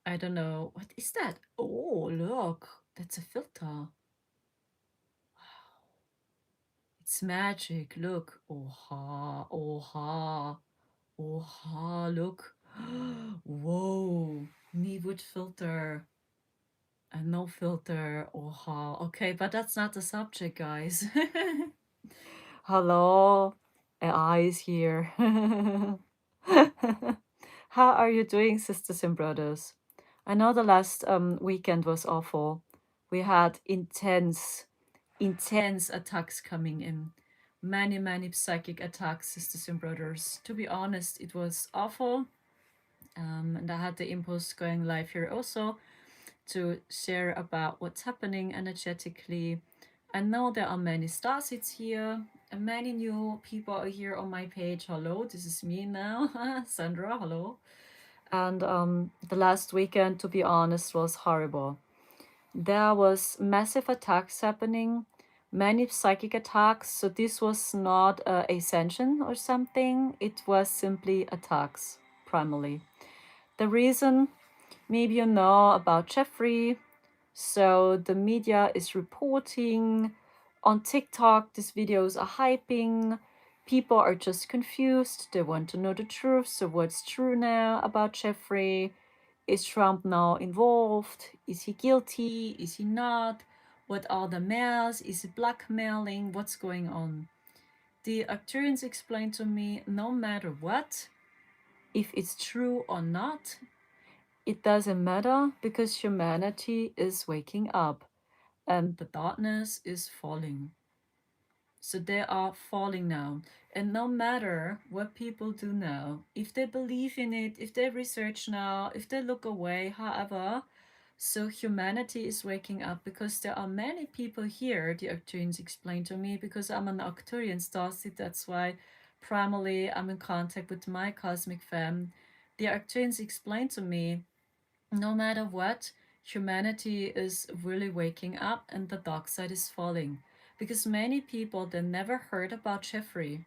I don't know. What is that? Oh, look. That's a filter. It's magic. Look. Oha. Oha. Oha. Look. Whoa. Me with filter. And no filter. Oha. Okay, but that's not the subject, guys. Hello. AI is here. How are you doing, sisters and brothers? I know the last weekend was awful. We had intense attacks coming in. Many psychic attacks, sisters and brothers. To be honest, it was awful. And I had the impulse going live here also to share about what's happening energetically. I know there are many starseeds here, and many new people are here on my page. Hello, this is me now, Sandra. Hello. And the last weekend, to be honest, was horrible. There was massive attacks happening, many psychic attacks. So this was not ascension or something. It was simply attacks, primarily. The reason, maybe you know about Jeffrey. So the media is reporting on TikTok, these videos are hyping. People are just confused. They want to know the truth. So what's true now about Jeffrey? Is Trump now involved? Is he guilty? Is he not? What are the mails? Is he blackmailing? What's going on? The Arcturians explained to me no matter what, if it's true or not, it doesn't matter because humanity is waking up and the darkness is falling. So they are falling now. And no matter what people do now, if they believe in it, if they research now, if they look away, however, so humanity is waking up because there are many people here, the Arcturians explained to me, because I'm an Arcturian starseed, that's why primarily I'm in contact with my cosmic fam. The Arcturians explained to me no matter what, humanity is really waking up and the dark side is falling. Because many people they never heard about Jeffrey.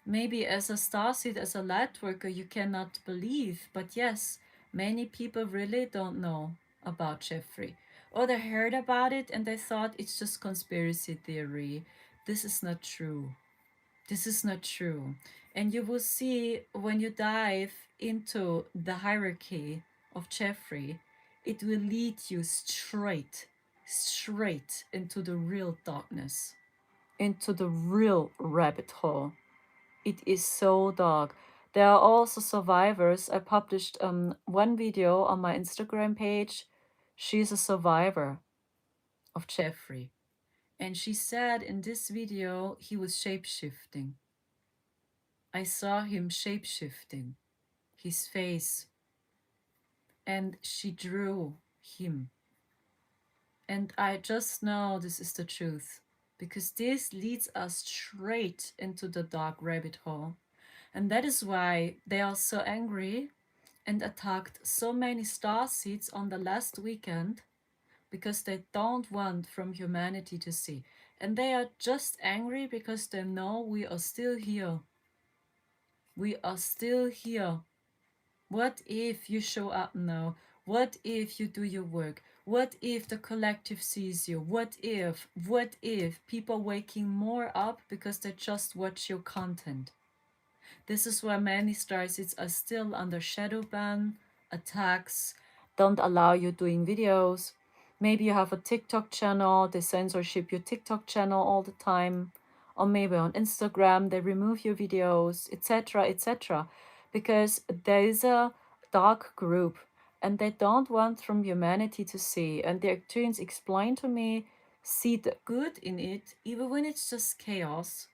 Maybe as a starseed, as a light worker, you cannot believe, but yes, many people really don't know about Jeffrey. Or they heard about it and they thought it's just conspiracy theory. This is not true. This is not true. And you will see when you dive into the hierarchy of Jeffrey, it will lead you straight into the real darkness, into the real rabbit hole. It is so dark. There are also survivors. I published one video on my Instagram page. She's a survivor of Jeffrey. And she said in this video he was shapeshifting. I saw him shapeshifting, his face, and she drew him. And I just know this is the truth, because this leads us straight into the dark rabbit hole. And that is why they are so angry and attacked so many star seeds on the last weekend, because they don't want from humanity to see. And they are just angry because they know we are still here. We are still here. What if you show up now? What if you do your work? What if the collective sees you? What if people waking more up because they just watch your content? This is why many starseeds are still under shadow ban, attacks, don't allow you doing videos. Maybe you have a TikTok channel, they censorship your TikTok channel all the time. Or maybe on Instagram, they remove your videos, etc., etc. Because there is a dark group and they don't want from humanity to see. And the Arcturians explain to me, see the good in it, even when it's just chaos.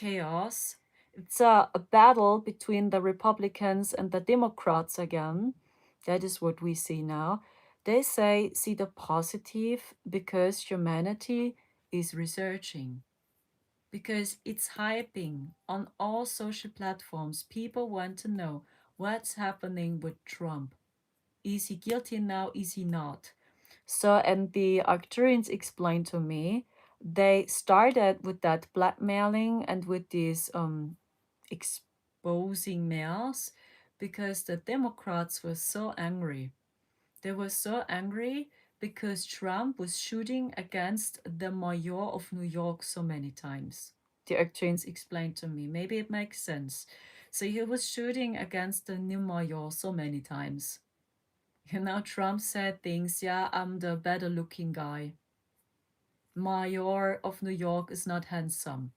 It's a battle between the Republicans and the Democrats again. That is what we see now. They say, see the positive because humanity is researching, because it's hyping on all social platforms. People want to know what's happening with Trump. Is he guilty now? Is he not? So, and the Arcturians explained to me, they started with that blackmailing and with these exposing mails because the Democrats were so angry. They were so angry because Trump was shooting against the mayor of New York so many times. The Arcturians explained to me. Maybe it makes sense. So he was shooting against the new mayor so many times. Trump said things, yeah, I'm the better looking guy. Mayor of New York is not handsome.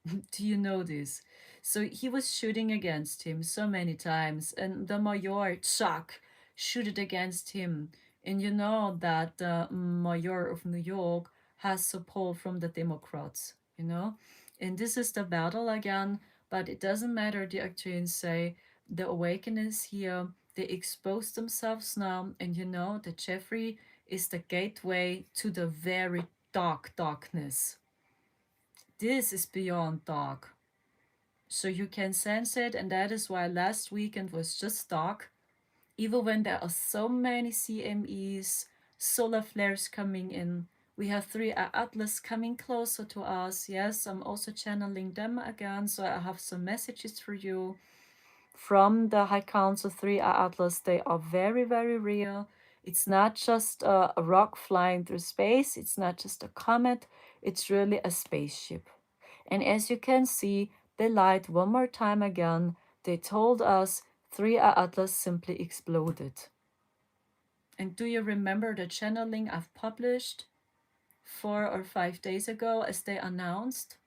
Do you know this? So he was shooting against him so many times, and the mayor, Chuck, shooted against him. And you know that the mayor of New York has support from the Democrats. And this is the battle again, but it doesn't matter. The Arcturians say the awakening is here. They expose themselves now, and that Jeffrey is the gateway to the very dark darkness. This is beyond dark. So you can sense it, and that is why last weekend was just dark. Even when there are so many CMEs, solar flares coming in, we have 3 Atlas coming closer to us. Yes, I'm also channeling them again, so I have some messages for you from the High Council 3 Atlas. They are very, very real. It's not just a rock flying through space, it's not just a comet, it's really a spaceship. And as you can see, they lied one more time again. They told us 3 Atlas simply exploded. And do you remember the channeling I've published 4 or 5 days ago as they announced?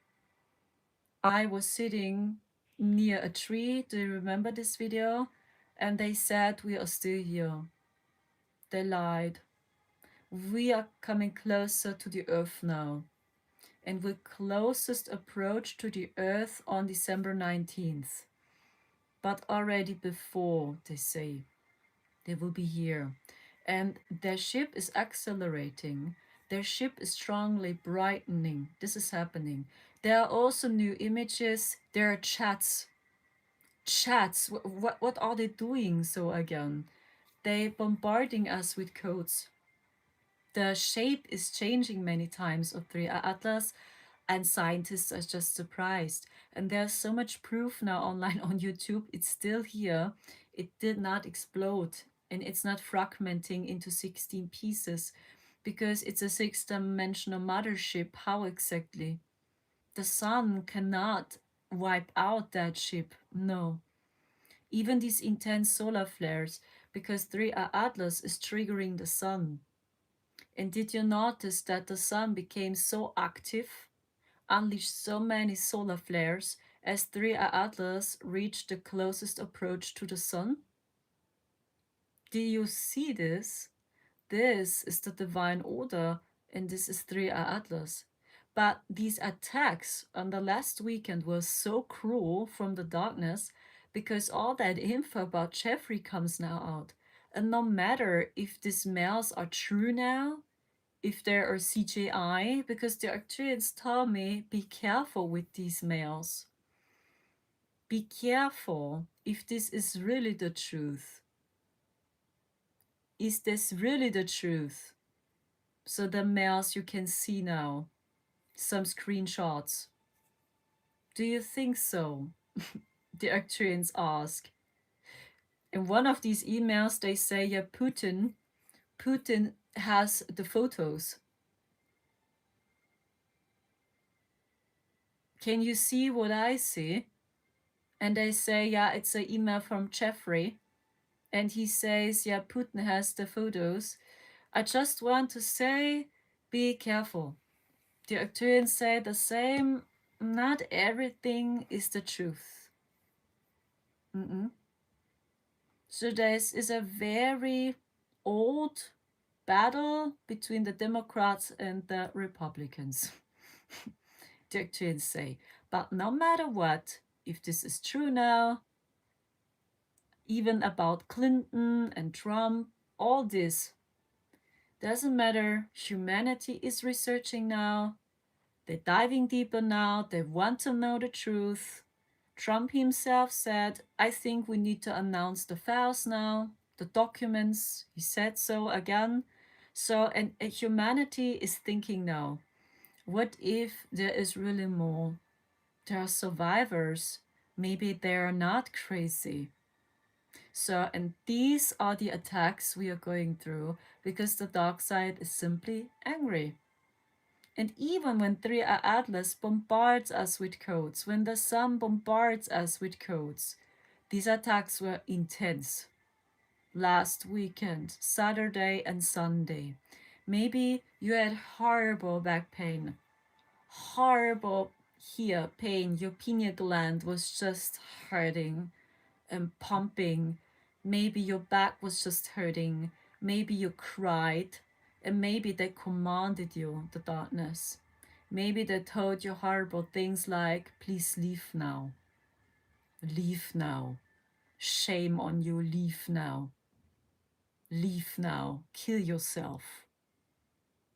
I was sitting near a tree. Do you remember this video? And they said, we are still here. They lied. We are coming closer to the Earth now. And we closest approach to the Earth on December 19th. But already before, they say, they will be here. And their ship is accelerating. Their ship is strongly brightening. This is happening. There are also new images. There are chats. Chats. What are they doing so again? They bombarding us with codes. The shape is changing many times of 3 Atlas, and scientists are just surprised. And there's so much proof now online on YouTube. It's still here. It did not explode, and it's not fragmenting into 16 pieces because it's a 6-dimensional mothership. How exactly? The sun cannot wipe out that ship. No. Even these intense solar flares, because 3 Atlas is triggering the sun. And did you notice that the sun became so active, unleashed so many solar flares as 3 Atlas reached the closest approach to the sun? Do you see this? This is the divine order, and this is 3 Atlas. But these attacks on the last weekend were so cruel from the darkness because all that info about Jeffrey comes now out. And no matter if these mails are true now, if there are CGI, because the Arcturians tell me, be careful with these mails. Be careful if this is really the truth. Is this really the truth? So the mails you can see now, some screenshots. Do you think so? The Arcturians ask. In one of these emails, they say, yeah, Putin has the photos. Can you see what I see? And they say, yeah, it's an email from Jeffrey. And he says, yeah, Putin has the photos. I just want to say, be careful. The Arcturians say the same. Not everything is the truth. Mm-mm. So this is a very old battle between the Democrats and the Republicans. The Arcturians say. But no matter what, if this is true now, even about Clinton and Trump, all this doesn't matter. Humanity is researching now. They're diving deeper now. They want to know the truth. Trump himself said, I think we need to announce the files now, the documents. He said so again. So, and humanity is thinking now, what if there is really more? There are survivors. Maybe they are not crazy. So, and these are the attacks we are going through because the dark side is simply angry. And even when 3 Atlas bombards us with codes, when the sun bombards us with codes, these attacks were intense. Last weekend, Saturday and Sunday. Maybe you had horrible back pain, horrible here pain. Your pineal gland was just hurting and pumping. Maybe your back was just hurting. Maybe you cried. And maybe they commanded you, the darkness. Maybe they told you horrible things like, please leave now. Leave now. Shame on you. Leave now. Leave now. Kill yourself.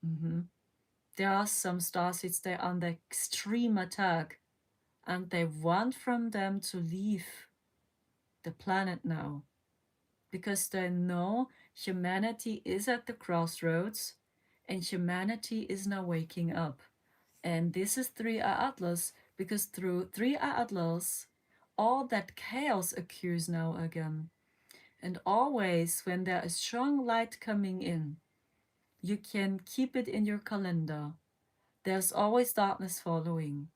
Mhm. There are some starseeds, they're under extreme attack and they want from them to leave the planet now because they know humanity is at the crossroads and humanity is now waking up. And this is 3A Atlas because through 3A Atlas, all that chaos occurs now again. And always, when there is strong light coming in, you can keep it in your calendar. There's always darkness following.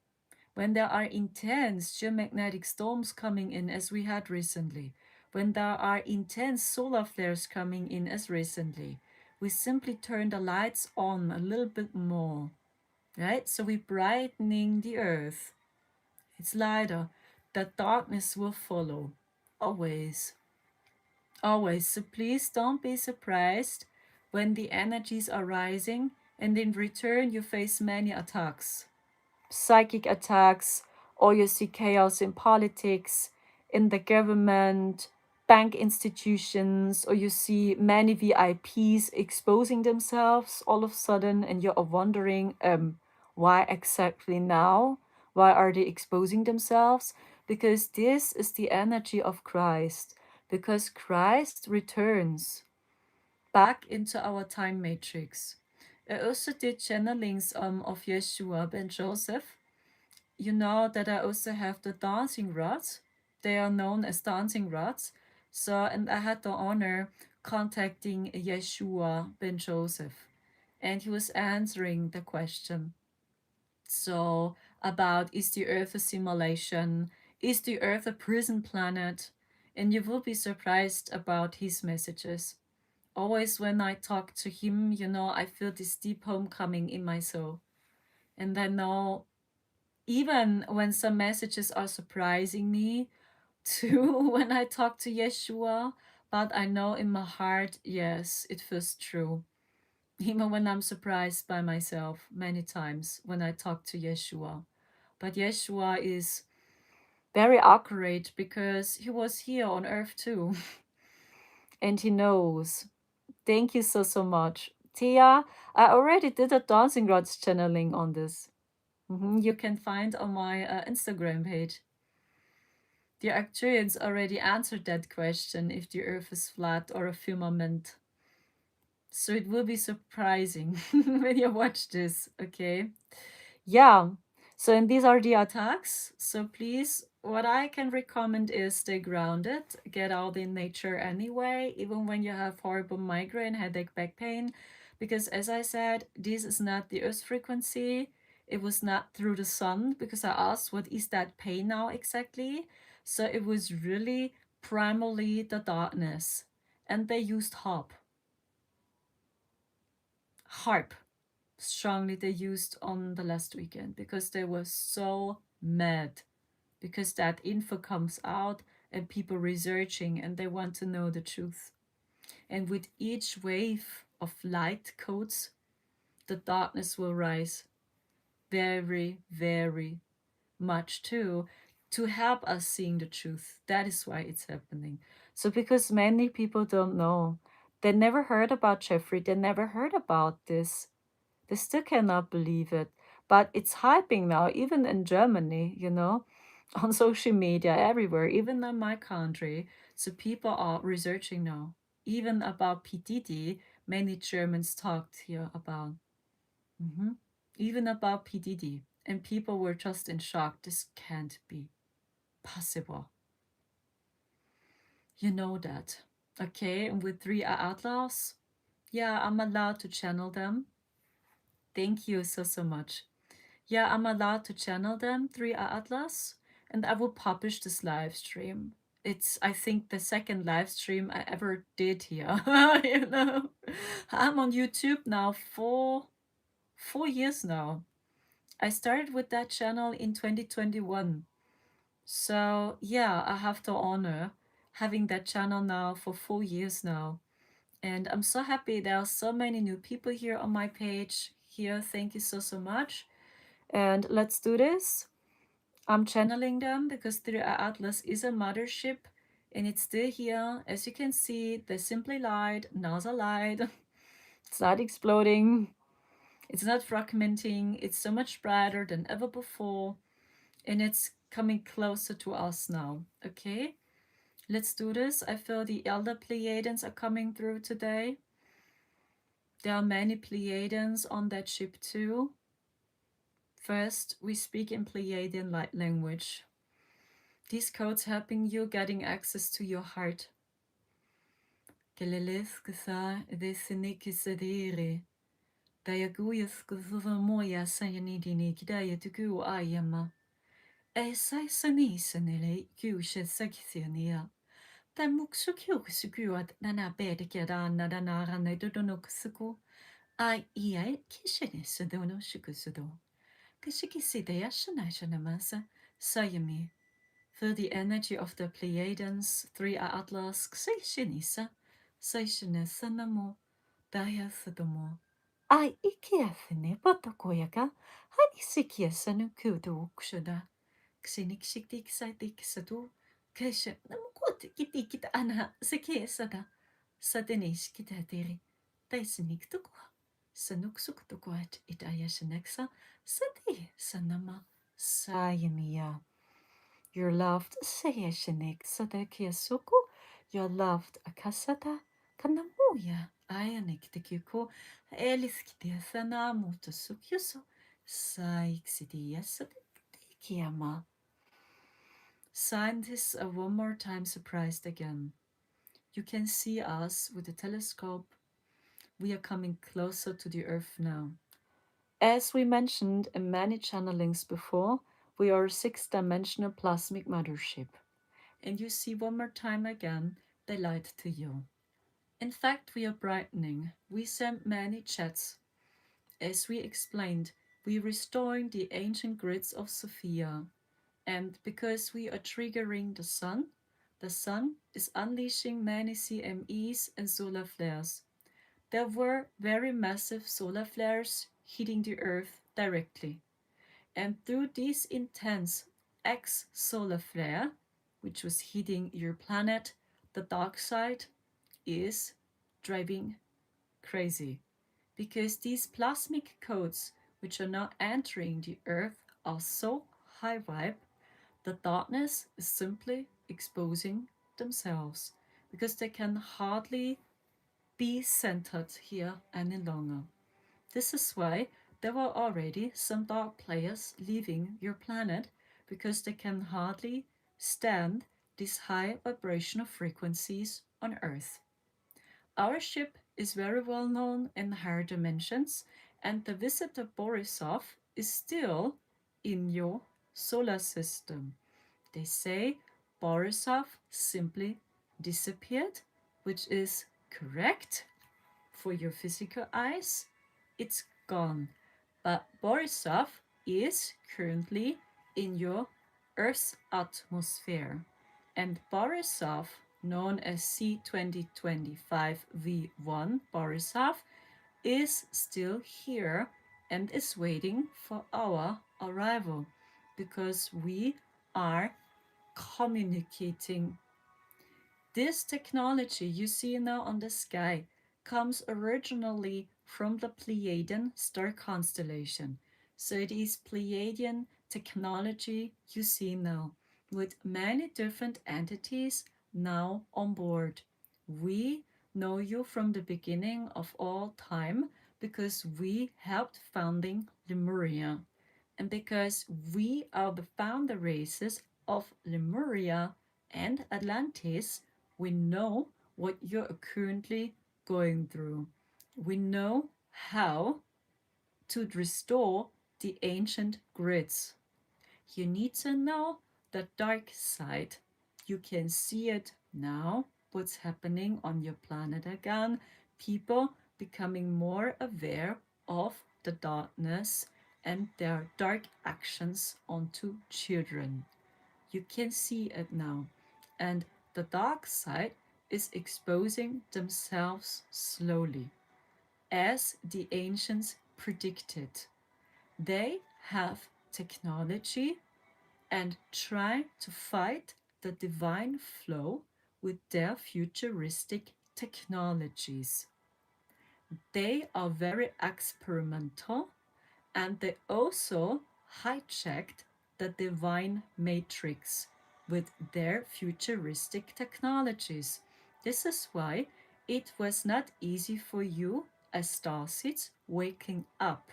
When there are intense geomagnetic storms coming in, as we had recently, when there are intense solar flares coming in, as recently, we simply turn the lights on a little bit more, right? So we're brightening the earth. It's lighter. The darkness will follow. Always. Always. So please don't be surprised when the energies are rising and in return you face many attacks, psychic attacks, or you see chaos in politics, in the government, bank institutions, or you see many VIPs exposing themselves all of a sudden, and you're wondering, why exactly now? Why are they exposing themselves? Because this is the energy of Christ. Because Christ returns back into our time matrix. I also did channelings of Yeshua ben Joseph. You know that I also have the dancing rods. They are known as dancing rods. So, and I had the honor contacting Yeshua ben Joseph, and he was answering the question. So, about is the Earth a simulation? Is the Earth a prison planet? And you will be surprised about his messages. Always when I talk to him, I feel this deep homecoming in my soul. And I know even when some messages are surprising me too when I talk to Yeshua, but I know in my heart, yes, it feels true. Even when I'm surprised by myself many times when I talk to Yeshua. But Yeshua is very accurate because he was here on earth too and he knows. Thank you so, so much. Tia, I already did a Dancing Rods channeling on this. You can find on my Instagram page. The Arcturians already answered that question if the Earth is flat or a firmament. So it will be surprising when you watch this, okay? Yeah. So and these are the attacks. So please, what I can recommend is stay grounded, get out in nature anyway, even when you have horrible migraine, headache, back pain, because as I said, this is not the Earth frequency. It was not through the sun because I asked what is that pain now exactly. So it was really primarily the darkness, and they used harp strongly they used on the last weekend because they were so mad because that info comes out and people researching and they want to know the truth. And with each wave of light codes, the darkness will rise very, very much too to help us seeing the truth. That is why it's happening. So because many people don't know, they never heard about Jeffrey, they never heard about this. They still cannot believe it. But it's hyping now, even in Germany, on social media, everywhere, even in my country. So people are researching now. Even about PDD, many Germans talked here about. Mhm. Even about PDD. And people were just in shock. This can't be possible. You know that. Okay, and with 3 Atlas, yeah, I'm allowed to channel them. Thank you so, so much. Yeah, I'm allowed to channel them, 3 Atlas, and I will publish this live stream. It's, I think, the second live stream I ever did here. You know, I'm on YouTube now for 4 years now. I started with that channel in 2021. So, yeah, I have the honor having that channel now for 4 years now. And I'm so happy there are so many new people here on my page here. Thank you so, so much. And let's do this. I'm channeling them because the Atlas is a mothership and it's still here. As you can see, they simply lied. NASA lied. It's not exploding. It's not fragmenting. It's so much brighter than ever before. And it's coming closer to us now. Okay? Let's do this. I feel the elder Pleiadians are coming through today. There are many Pleiadians on that ship too. First, we speak in Pleiadian light language. These codes helping you getting access to your heart. Keleles kasa edesinikisere. Dayaguyas kuzumoya sayanidini kidaya tuku ayama. Esai sanisanele kusha sakisiania. Tamuksukyokusukuat nana bedekada nadanara nedodonokusuku. Ai ia kishinesudono shukusudo. Kashikisidea shanashanamasa sayami. Feel the energy of the Pleiadians, 3 Atlas, Xishinisa, Seshinesa Namo, Daya Sudomo. Ai ikiathine potokoyaka, Hanisikiasa no kudo kshuda, Xinikshiktik saitik sadu, Kesha namukut kitikit ana, Sekesada, Sadenish kitatiri, Daisinik tukwa, Sanuksuk tukwat, Itayashaneksa, Sadi Sanama, Sayamiya. You're loved Sayashinik Sadakiasuku. You're loved Akasata Kanamuya. Ayanik Tikiko Eliskidia Sana Mutosukyuso Saixidia Sadikiama. Scientists are one more time surprised again. You can see us with the telescope. We are coming closer to the Earth now. As we mentioned in many channelings before, we are a 6-dimensional plasmic mothership. And you see one more time again, they lied to you. In fact, we are brightening. We sent many chats. As we explained, we restoring the ancient grids of Sophia. And because we are triggering the sun is unleashing many CMEs and solar flares. There were very massive solar flares hitting the Earth directly. And through this intense X solar flare, which was hitting your planet, the dark side is driving crazy because these plasmic codes, which are now entering the Earth, are so high vibe, the darkness is simply exposing themselves because they can hardly be centered here any longer. This is why there were already some dark players leaving your planet because they can hardly stand these high vibrational frequencies on Earth. Our ship is very well known in higher dimensions, and the visitor Borisov is still in your solar system. They say Borisov simply disappeared, which is correct for your physical eyes. It's gone. But Borisov is currently in your Earth's atmosphere. And Borisov, known as C2025V1 Borisov, is still here and is waiting for our arrival because we are communicating. This technology you see now on the sky comes originally from the Pleiadian star constellation. So it is Pleiadian technology you see now, with many different entities now on board. We know you from the beginning of all time because we helped founding Lemuria. And because we are the founder races of Lemuria and Atlantis, We know what you're currently going through. We know how to restore the ancient grids. You need to know the dark side. You can see it now, what's happening on your planet again. People becoming more aware of the darkness and their dark actions onto children. You can see it now. And the dark side is exposing themselves slowly, as the ancients predicted. They have technology and try to fight the divine flow with their futuristic technologies. They are very experimental, and they also hijacked the divine matrix with their futuristic technologies. This is why it was not easy for you as starseeds waking up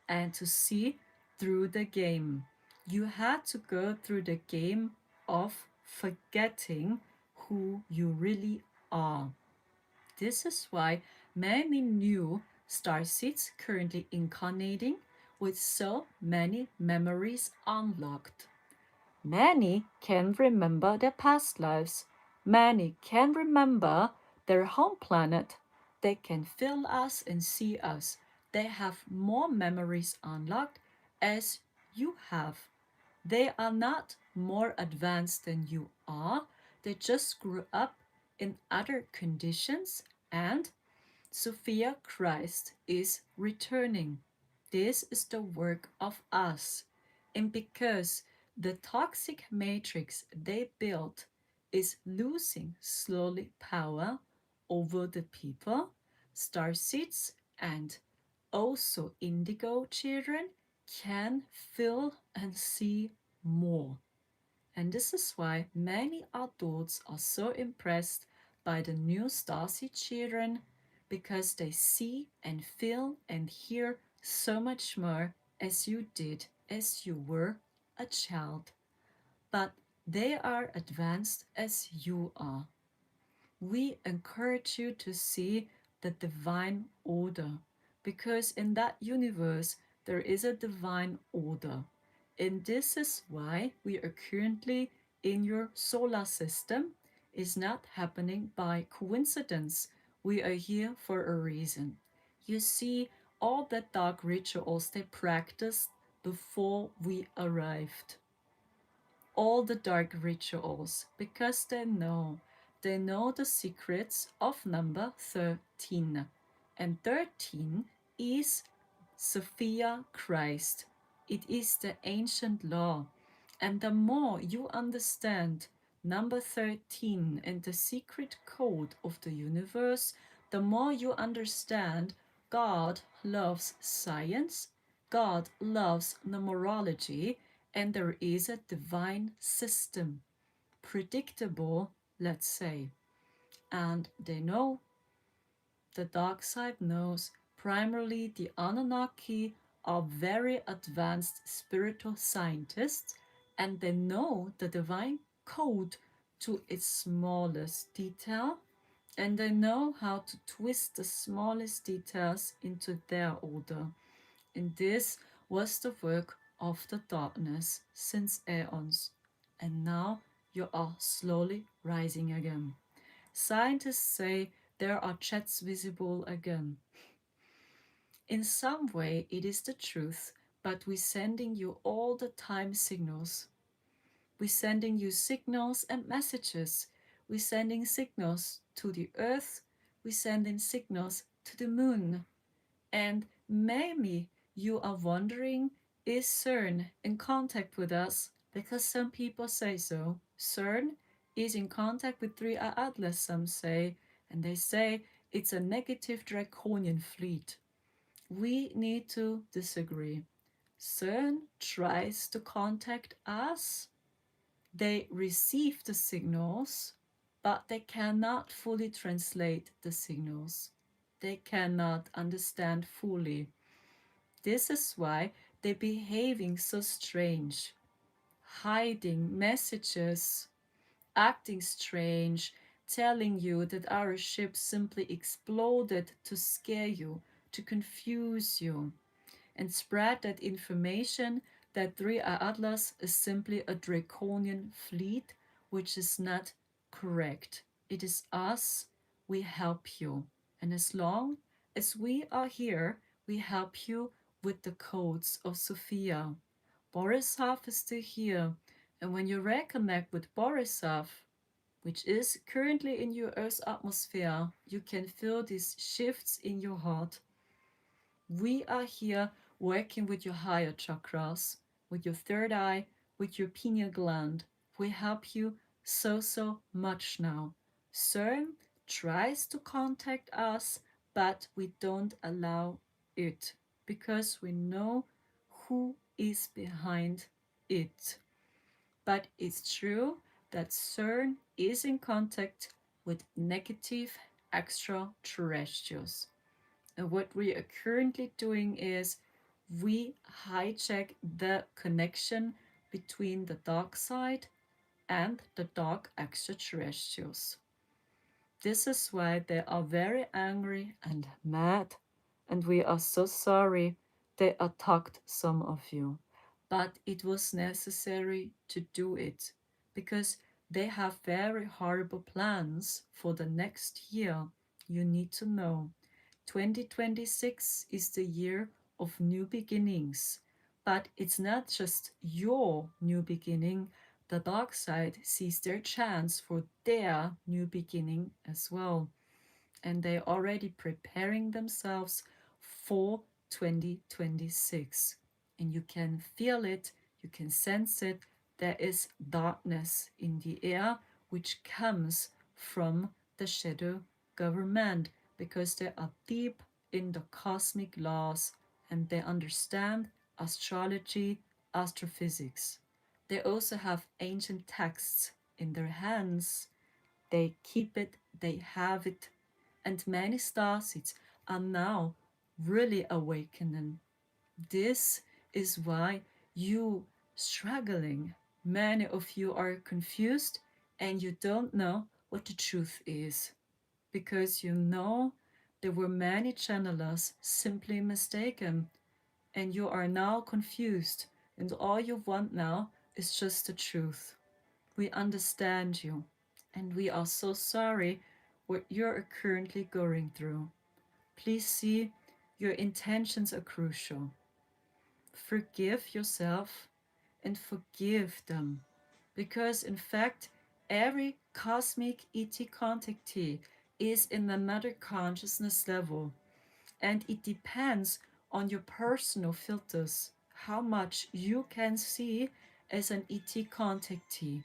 and to see through the game. You had to go through the game of forgetting who you really are. This is why many new starseeds currently incarnating with so many memories unlocked. Many can remember their past lives. Many can remember their home planet. They can feel us and see us. They have more memories unlocked as you have. They are not more advanced than you are. They just grew up in other conditions, and Sophia Christ is returning. This is the work of us. And because the toxic matrix they built is losing slowly power over the people, starseeds and also indigo children can feel and see more. And this is why many adults are so impressed by the new Stasi children, because they see and feel and hear so much more as you did as you were a child. But they are advanced as you are. We encourage you to see the divine order, because in that universe there is a divine order. And this is why we are currently in your solar system. Is not happening by coincidence. We are here for a reason. You see, all the dark rituals they practiced before we arrived, all the dark rituals, because they know the secrets of number 13. And 13 is Sophia Christ. It is the ancient law. And the more you understand number 13 and the secret code of the universe, the more you understand God loves science, God loves numerology, and there is a divine system, predictable, let's say. And they know, the dark side knows, primarily the Anunnaki are very advanced spiritual scientists, and they know the divine code to its smallest detail, and they know how to twist the smallest details into their order. And this was the work of the darkness since aeons. And now you are slowly rising again. Scientists say there are jets visible again. In some way, it is the truth, but we're sending you all the time signals. We're sending you signals and messages. We're sending signals to the earth. We're sending signals to the moon. And maybe you are wondering, is CERN in contact with us? Because some people say so. CERN is in contact with 3R Atlas, some say, and they say it's a negative draconian fleet. We need to disagree. CERN tries to contact us. They receive the signals, but they cannot fully translate the signals. They cannot understand fully. This is why they're behaving so strange, hiding messages, acting strange. telling you that our ship simply exploded to scare you, to confuse you, and spread that information that 3i Atlas is simply a draconian fleet, which is not correct. It is us, we help you. And as long as we are here, we help you with the codes of Sophia. Borisov is still here, and when you reconnect with Borisov, which is currently in your Earth's atmosphere, you can feel these shifts in your heart. We are here working with your higher chakras, with your third eye, with your pineal gland. We help you so much now. CERN tries to contact us, but we don't allow it because we know who is behind it. But it's true that CERN is in contact with negative extraterrestrials. And what we are currently doing is we hijack the connection between the dark side and the dark extraterrestrials. This is why they are very angry and mad, and we are so sorry they attacked some of you. But it was necessary to do it because they have very horrible plans for the next year. You need to know 2026 is the year of new beginnings, but it's not just your new beginning. The dark side sees their chance for their new beginning as well, and they're already preparing themselves for 2026. And you can feel it, you can sense it. There is darkness in the air, which comes from the shadow government because they are deep in the cosmic laws and they understand astrology, astrophysics. They also have ancient texts in their hands. They keep it, they have it, and many starseeds are now really awakening. This is why you struggling. Many of you are confused and you don't know what the truth is because you know there were many channelers simply mistaken and you are now confused and all you want now is just the truth. We understand you, and we are so sorry what you're currently going through. Please see, your intentions are crucial. Forgive yourself and forgive them, because in fact, every cosmic ET contactee is in another consciousness level, and it depends on your personal filters how much you can see as an ET contactee.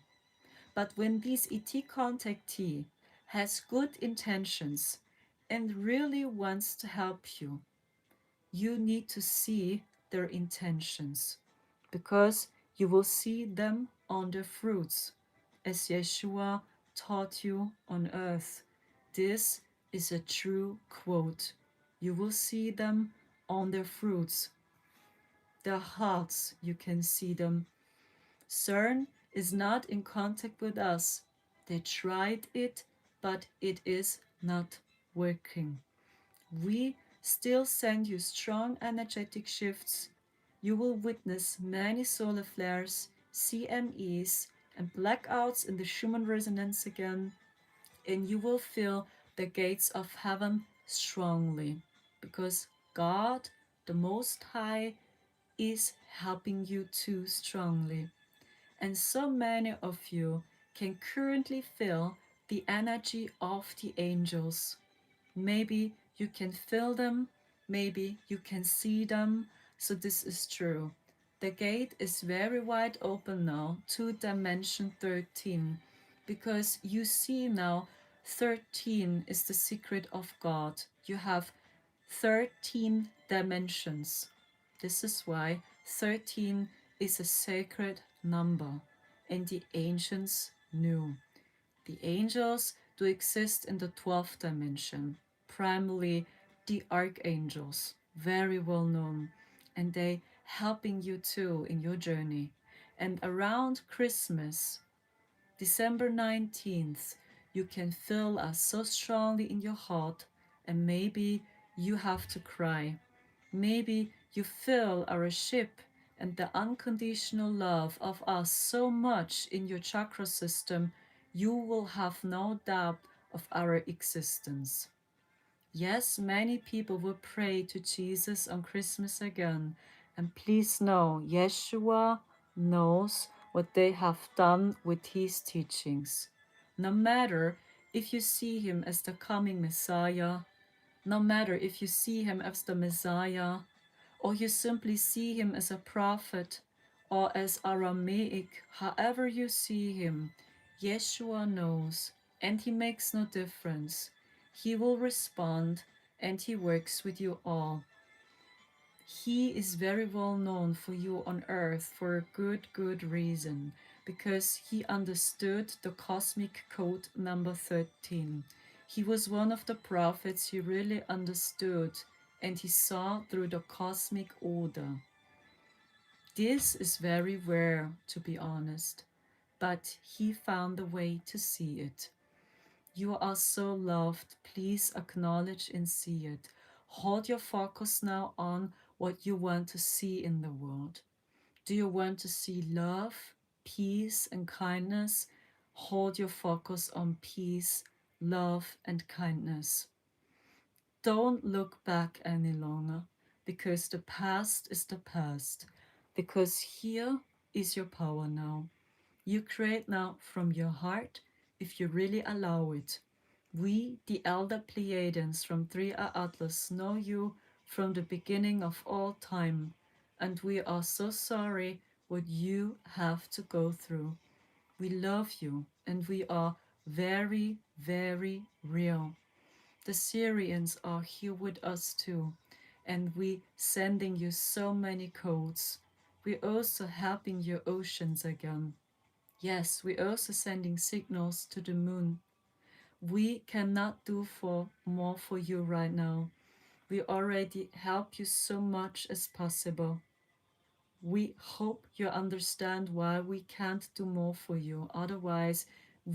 But when this ET contactee has good intentions and really wants to help you, you need to see their intentions because you will see them on their fruits, as Yeshua taught you on earth. This is a true quote. You will see them on their fruits. Their hearts, you can see them. CERN is not in contact with us. They tried it, but it is not working. We still send you strong energetic shifts. You will witness many solar flares, CMEs, and blackouts in the Schumann resonance again, and you will feel the gates of heaven strongly because God, the Most High, is helping you too strongly. And so many of you can currently feel the energy of the angels. Maybe you can feel them, maybe you can see them. So, this is true. The gate is very wide open now to dimension 13 because you see now 13 is the secret of God. You have 13 dimensions. This is why 13 is a sacred number, and the ancients knew. The angels do exist in the 12th dimension, primarily the archangels, very well known, and they helping you too in your journey. And around Christmas, December 19th, You can feel us so strongly in your heart, and maybe you have to cry. Maybe you feel our ship and the unconditional love of us so much in your chakra system, you will have no doubt of our existence. Yes, many people will pray to Jesus on Christmas again. And please know, Yeshua knows what they have done with his teachings. No matter if you see him as the coming Messiah, no matter if you see him as the Messiah, or you simply see him as a prophet or as Aramaic, however you see him, Yeshua knows and he makes no difference. He will respond and he works with you all. He is very well known for you on earth for a good reason, because he understood the cosmic code number 13. He was one of the prophets he really understood, and he saw through the cosmic order. This is very rare, to be honest, but he found a way to see it. You are so loved. Please acknowledge and see it. Hold your focus now on what you want to see in the world. Do you want to see love, peace, and kindness? Hold your focus on peace, love, and kindness. Don't look back any longer, because the past is the past. Because here is your power now. You create now from your heart if you really allow it. We, the elder Pleiadians from 3A Atlas, know you from the beginning of all time, and we are so sorry what you have to go through. We love you, and we are very real. The Syrians are here with us too, and we sending you so many codes. We also helping your oceans again. Yes, we also sending signals to the moon. We cannot do for more for you right now. We already help you so much as possible. We hope you understand why we can't do more for you. Otherwise,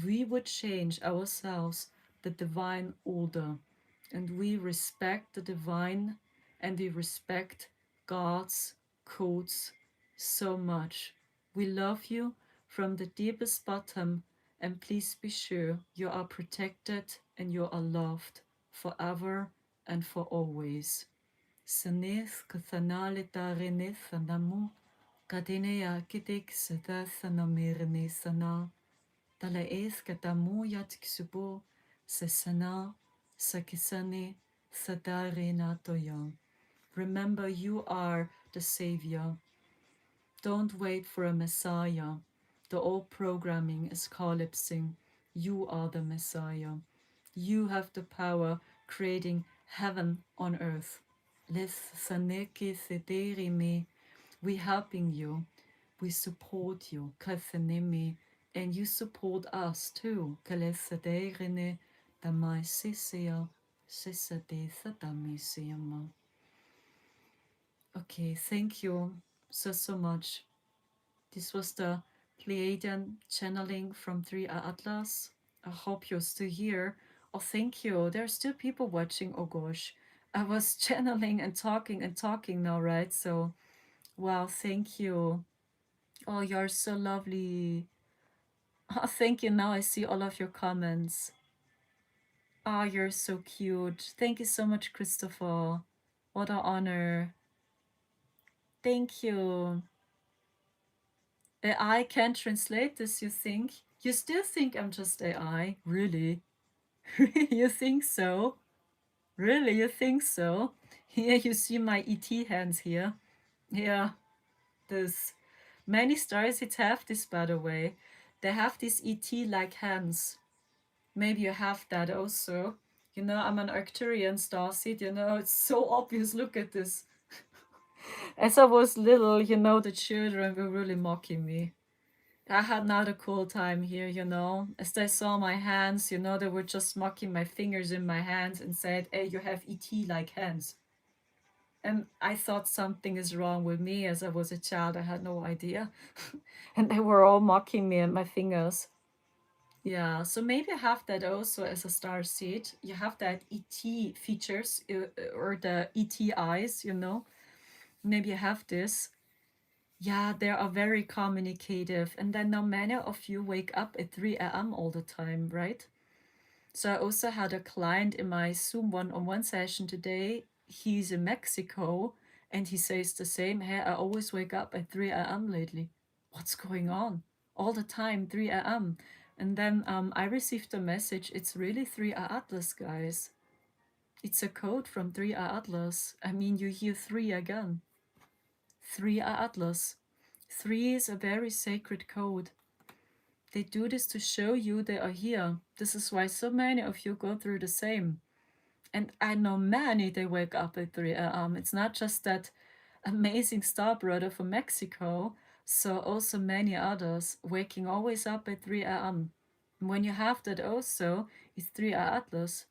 we would change ourselves the divine order. And we respect the divine and we respect God's codes so much. We love you from the deepest bottom, and please be sure you are protected and you are loved forever and for always. Sanis kathanale tarene sanamu kadinea kidik sada sanamirne sana tala es katamu yatiksubo sesana sakisane sadarena toya. Remember, you are the Savior. Don't wait for a Messiah. The old programming is collapsing. You are the Messiah. You have the power creating heaven on earth. Les saneke sederime. We helping you. We support you. Kathaneme. And you support us too. Kalesaderene. Damai sisea. Sisade sadamisema. Okay, thank you so much. This was the Pleiadian channeling from 3A Atlas. I hope you're still here. Oh, thank you. There are still people watching. Oh gosh. I was channeling and talking now, right? So, wow, thank you. Oh, you're so lovely. Oh, thank you. Now I see all of your comments. Oh, you're so cute. Thank you so much, Christopher. What an honor. Thank you. AI can't translate this, you think? You still think I'm just AI? Really? You think so? Really? You think so? Here you see my ET hands here. Yeah, this. Many starseeds have this, by the way. They have these ET-like hands. Maybe you have that also. You know, I'm an Arcturian starseed, you know, it's so obvious. Look at this. As I was little, you know, the children were really mocking me. I had not a cool time here, you know. As they saw my hands, you know, they were just mocking my fingers in my hands and said, hey, you have ET-like hands. And I thought something is wrong with me as I was a child. I had no idea. And they were all mocking me and my fingers. Yeah, so maybe have that also as a star seed. You have that ET features or the ET eyes, you know. Maybe you have this. Yeah, they are very communicative. And then now many of you wake up at 3 a.m. all the time, right? So I also had a client in my Zoom one-on-one session today. He's in Mexico and he says the same. Hey, I always wake up at 3 a.m. lately. What's going on? All the time, 3 a.m. And then I received a message. It's really 3A Atlas, guys. It's a code from 3A Atlas. I mean, you hear three again. 3A Atlas. Three is a very sacred code. They do this to show you they are here. This is why so many of you go through the same. And I know many they wake up at 3 a.m. It's not just that amazing star brother from Mexico, so also many others waking always up at 3 a.m. When you have that also, it's 3A Atlas.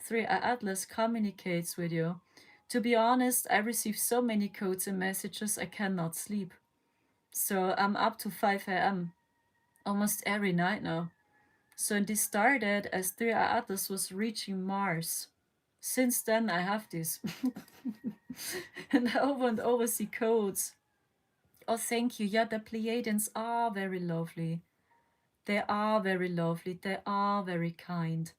3A Atlas communicates with you. To be honest, I receive so many codes and messages I cannot sleep. So I'm up to 5 a.m. almost every night now. So this started as 3A Atlas was reaching Mars. Since then, I have this. And I over and over see codes. Oh, thank you. Yeah, the Pleiadians are very lovely. They are very lovely. They are very kind.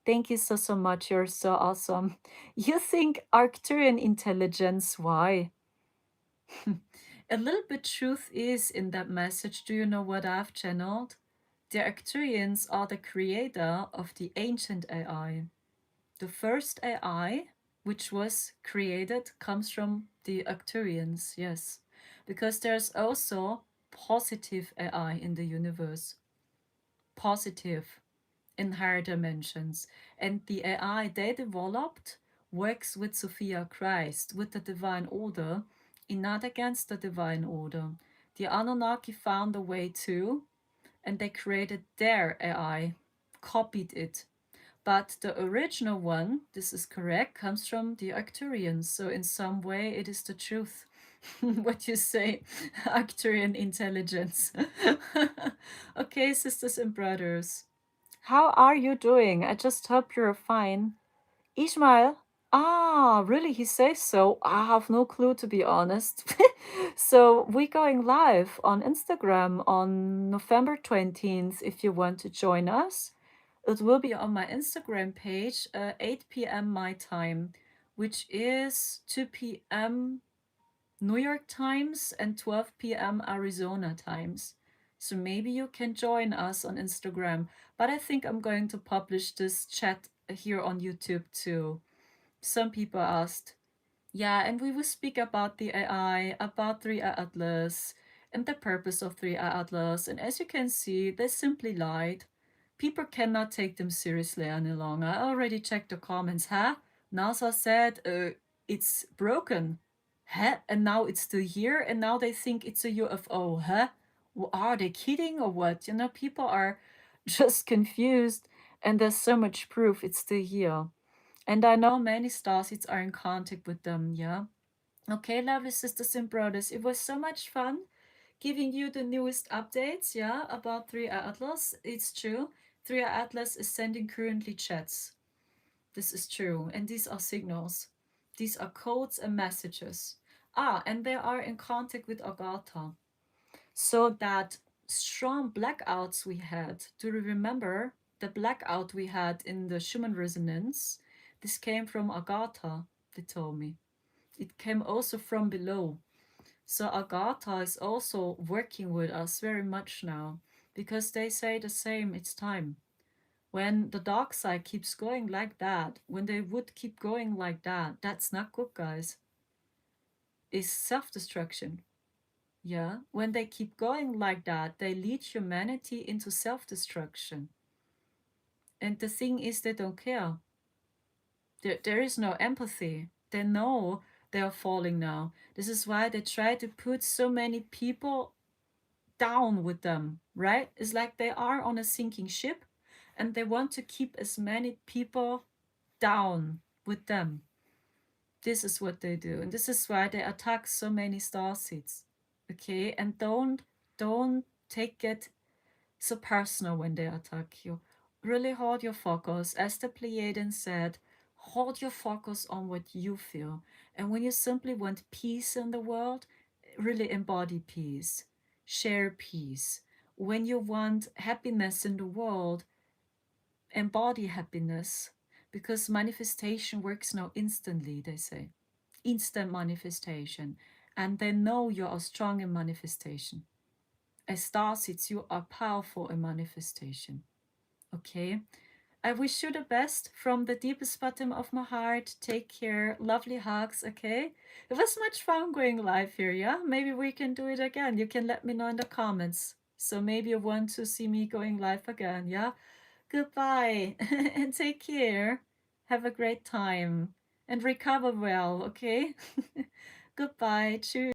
Thank you so, so much. You're so awesome. You think Arcturian intelligence? Why? A little bit truth is in that message. Do you know what I've channeled? The Arcturians are the creator of the ancient AI. The first AI, which was created, comes from the Arcturians, yes. Because there's also positive AI in the universe. Positive in higher dimensions. And the AI they developed works with Sophia Christ, with the divine order, and not against the divine order. The Anunnaki found a way too, and they created their AI, copied it. But the original one, this is correct, comes from the Arcturians. So in some way, it is the truth. What you say, Arcturian intelligence. Okay, sisters and brothers. How are you doing? I just hope you're fine. Ishmael? Ah, really? He says so. I have no clue to be honest. So we're going live on Instagram on November 20th if you want to join us. It will be on my Instagram page, 8 p.m. my time, which is 2 p.m. New York times and 12 p.m. Arizona times. So maybe you can join us on Instagram. But I think I'm going to publish this chat here on YouTube too. Some people asked, yeah, and we will speak about the AI, about 3A Atlas, and the purpose of 3A Atlas. And as you can see, they simply lied. People cannot take them seriously any longer. I already checked the comments. Huh? NASA said it's broken. Huh? And now it's still here, and now they think it's a UFO. Huh? Are they kidding or what? You know, people are just confused, and there's so much proof it's still here. And I know many starseeds are in contact with them, yeah? Okay, lovely sisters and brothers, it was so much fun giving you the newest updates, yeah, about 3A Atlas. It's true. 3A Atlas is sending currently chats. This is true. And these are signals. These are codes and messages. Ah, and they are in contact with Agatha. So that strong blackouts we had, do you remember the blackout we had in the Schumann resonance? This came from Agatha, they told me. It came also from below. So Agatha is also working with us very much now because they say the same, it's time. When the dark side keeps going like that, when they would keep going like that, that's not good, guys. It's self destruction. Yeah, when they keep going like that, they lead humanity into self destruction. And the thing is, they don't care. There is no empathy. They know they are falling now. This is why they try to put so many people down with them, right? It's like they are on a sinking ship and they want to keep as many people down with them. This is what they do. And this is why they attack so many star seeds. Okay? And don't take it so personal when they attack you. Really hold your focus. As the Pleiadian said, hold your focus on what you feel. And when you simply want peace in the world, really embody peace, share peace. When you want happiness in the world, embody happiness. Because manifestation works now instantly, they say. Instant manifestation. And they know you are strong in manifestation. As starseeds, you are powerful in manifestation. Okay? I wish you the best from the deepest bottom of my heart. Take care. Lovely hugs, okay? It was much fun going live here, yeah? Maybe we can do it again. You can let me know in the comments. So maybe you want to see me going live again, yeah? Goodbye and take care. Have a great time and recover well, okay? Goodbye. Tschüss.